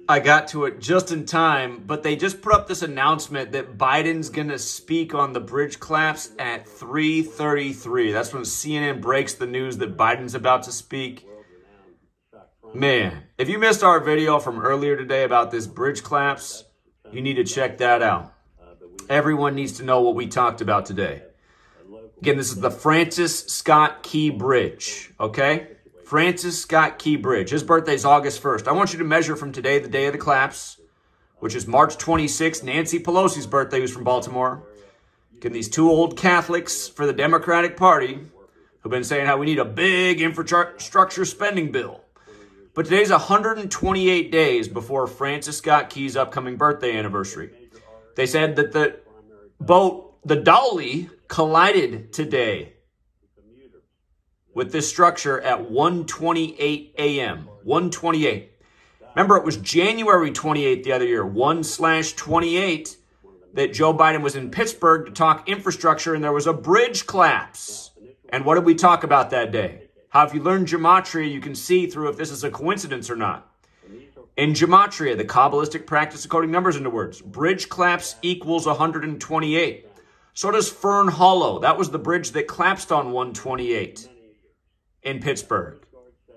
I got to it just in time, but they just put up this announcement that Biden's going to speak on the bridge collapse at 3:33. That's when CNN breaks the news that Biden's about to speak. Man, if you missed our video from earlier today about this bridge collapse, you need to check that out. Everyone needs to know what we talked about today. Again, this is the Francis Scott Key Bridge, okay? Francis Scott Key Bridge. His birthday is August 1st. I want you to measure from today, the day of the collapse, which is March 26th. Nancy Pelosi's birthday, who's from Baltimore. Again, these two old Catholics for the Democratic Party who've been saying how we need a big infrastructure spending bill. But today's 128 days before Francis Scott Key's upcoming birthday anniversary. They said that the boat, the Dolly, collided today with this structure at 1:28 a.m. 1:28. Remember, it was January 28th the other year, 1/28, that Joe Biden was in Pittsburgh to talk infrastructure, and there was a bridge collapse. And what did we talk about that day? How if you learn gematria, you can see through if this is a coincidence or not. In gematria, the Kabbalistic practice of coding numbers into words, bridge collapse equals 128. So does Fern Hollow. That was the bridge that collapsed on 1/28 in Pittsburgh.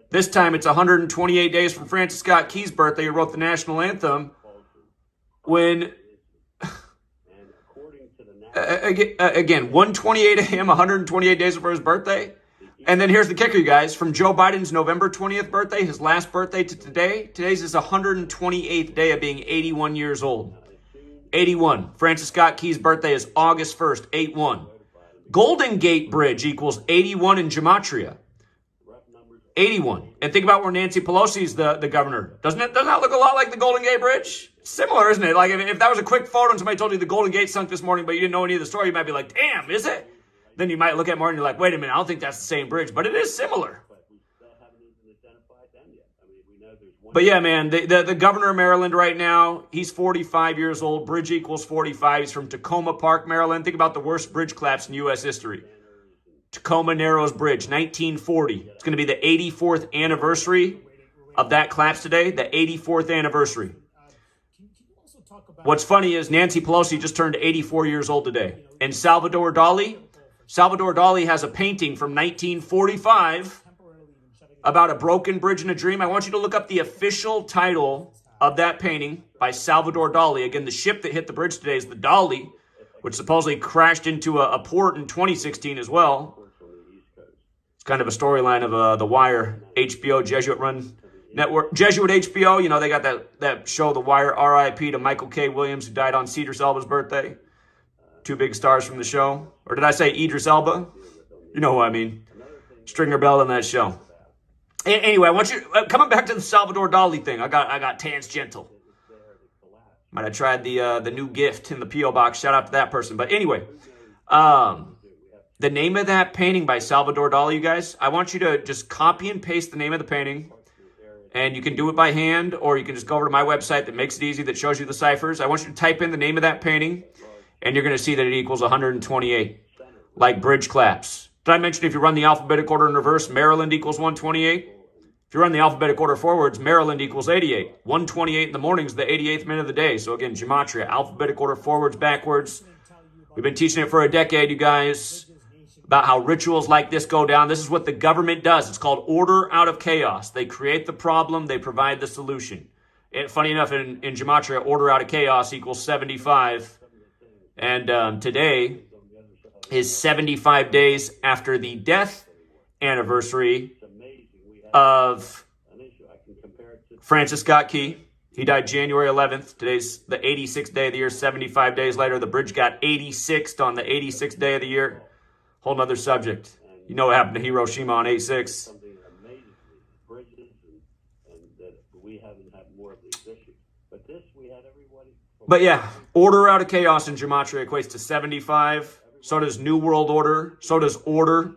This time it's 128 days from Francis Scott Key's birthday, who wrote the national anthem, when, again, 1:28 a.m., 128 days before his birthday. And then here's the kicker, you guys. From Joe Biden's November 20th birthday, his last birthday, to today, today's his 128th day of being 81 years old. 81. Francis Scott Key's birthday is August 1st, 8-1. Golden Gate Bridge equals 81 in gematria. 81. And think about where Nancy Pelosi's the governor. Doesn't that look a lot like the Golden Gate Bridge? Similar, isn't it? Like if that was a quick photo and somebody told you the Golden Gate sunk this morning, but you didn't know any of the story, you might be like, damn, is it? Then you might look at more and you're like, wait a minute, I don't think that's the same bridge, but it is similar. But yeah, man, the governor of Maryland right now, he's 45 years old. Bridge equals 45. He's from Tacoma Park, Maryland. Think about the worst bridge collapse in U.S. history. Tacoma Narrows Bridge, 1940. It's going to be the 84th anniversary of that collapse today, the 84th anniversary. What's funny is Nancy Pelosi just turned 84 years old today. And Salvador Dali has a painting from 1945 about a broken bridge in a dream. I want you to look up the official title of that painting by Salvador Dali. Again, the ship that hit the bridge today is the Dolly, which supposedly crashed into a port in 2016 as well. It's kind of a storyline of The Wire, HBO, Jesuit-run network. Jesuit HBO, you know, they got that show, The Wire, R.I.P. to Michael K. Williams, who died on Idris Elba's birthday. Two big stars from the show. Or did I say Idris Elba? You know who I mean. Stringer Bell in that show. Anyway, I want you, coming back to the Salvador Dali thing, I got Tans Gentle. Might have tried the new gift in the P.O. box. Shout out to that person. But anyway, the name of that painting by Salvador Dali, you guys, I want you to just copy and paste the name of the painting. And you can do it by hand, or you can just go over to my website that makes it easy, that shows you the ciphers. I want you to type in the name of that painting, and you're going to see that it equals 128, like bridge collapse. Did I mention if you run the alphabetic order in reverse, Maryland equals 128? If you run the alphabetic order forwards, Maryland equals 88. 128 in the morning is the 88th minute of the day. So again, gematria, alphabetic order forwards, backwards. We've been teaching it for a decade, you guys, about how rituals like this go down. This is what the government does. It's called order out of chaos. They create the problem. They provide the solution. And funny enough, in gematria, order out of chaos equals 75. And today is 75 days after the death anniversary of Francis Scott Key. He died January 11th. Today's the 86th day of the year. 75 days later, the bridge got 86th on the 86th day of the year. Whole nother subject. You know what happened to Hiroshima on 8/6. But yeah, order out of chaos in gematria equates to 75. So does New World Order. So does order.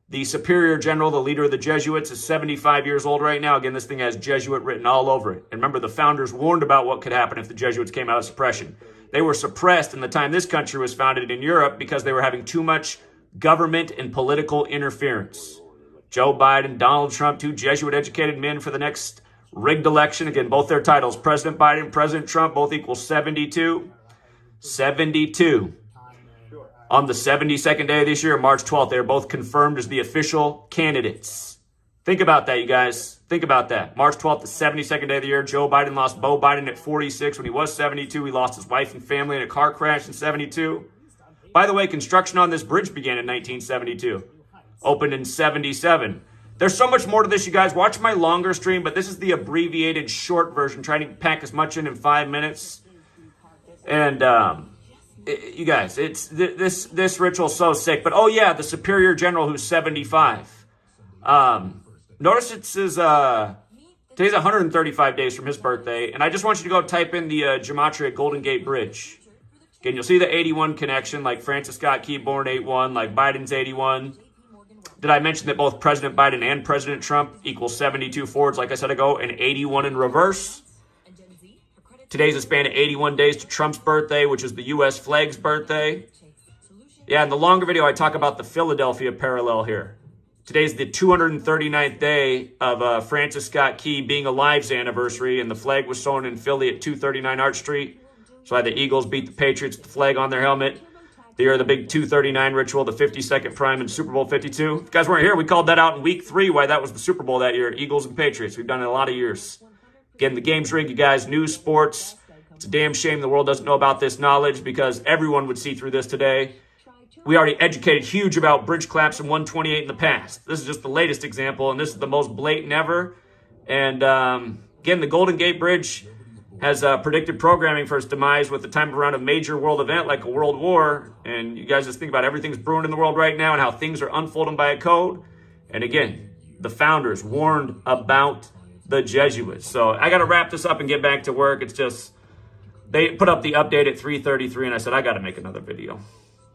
The superior general, the leader of the Jesuits, is 75 years old right now. Again, this thing has Jesuit written all over it. And remember, the founders warned about what could happen if the Jesuits came out of suppression. They were suppressed in the time this country was founded in Europe because they were having too much government and political interference. Joe Biden, Donald Trump, two Jesuit-educated men for the next Rigged election. Again, both their titles, President Biden, President Trump, both equal 72. 72. On the 72nd day of this year, March 12th, they are both confirmed as the official candidates. Think about that, you guys. Think about that. March 12th, the 72nd day of the year, Joe Biden lost Beau Biden at 46. When he was 72, he lost his wife and family in a car crash in 72. By the way, construction on this bridge began in 1972. Opened in 77. There's so much more to this, you guys. Watch my longer stream, but this is the abbreviated short version, trying to pack as much in 5 minutes. And, you guys, this ritual's so sick. But, oh, yeah, the Superior General who's 75. Notice it says today's 135 days from his birthday. And I just want you to go type in the Gematria Golden Gate Bridge. Again, you'll see the 81 connection, like Francis Scott Key born 81, like Biden's 81. Did I mention that both President Biden and President Trump equal 72 forwards, like I said ago, and 81 in reverse? Today's a span of 81 days to Trump's birthday, which is the U.S. flag's birthday. Yeah, in the longer video, I talk about the Philadelphia parallel here. Today's the 239th day of Francis Scott Key being alive's anniversary, and the flag was sewn in Philly at 239 Arch Street. So I had the Eagles beat the Patriots with the flag on their helmet. The year of the big 239 ritual, the 52nd prime in Super Bowl 52. If you guys weren't here, we called that out in week 3, why that was the Super Bowl that year, Eagles and Patriots. We've done it a lot of years. Again, the game's rigged, you guys. News, sports. It's a damn shame the world doesn't know about this knowledge because everyone would see through this today. We already educated huge about bridge collapse in 128 in the past. This is just the latest example, and this is the most blatant ever. And again, the Golden Gate Bridge has predicted programming for its demise with the time around a major world event like a world war. And you guys just think about everything's brewing in the world right now and how things are unfolding by a code. And again, the founders warned about the Jesuits. So I got to wrap this up and get back to work. It's just, they put up the update at 3:33 and I said, I got to make another video.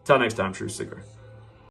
Till next time, Truth Seeker.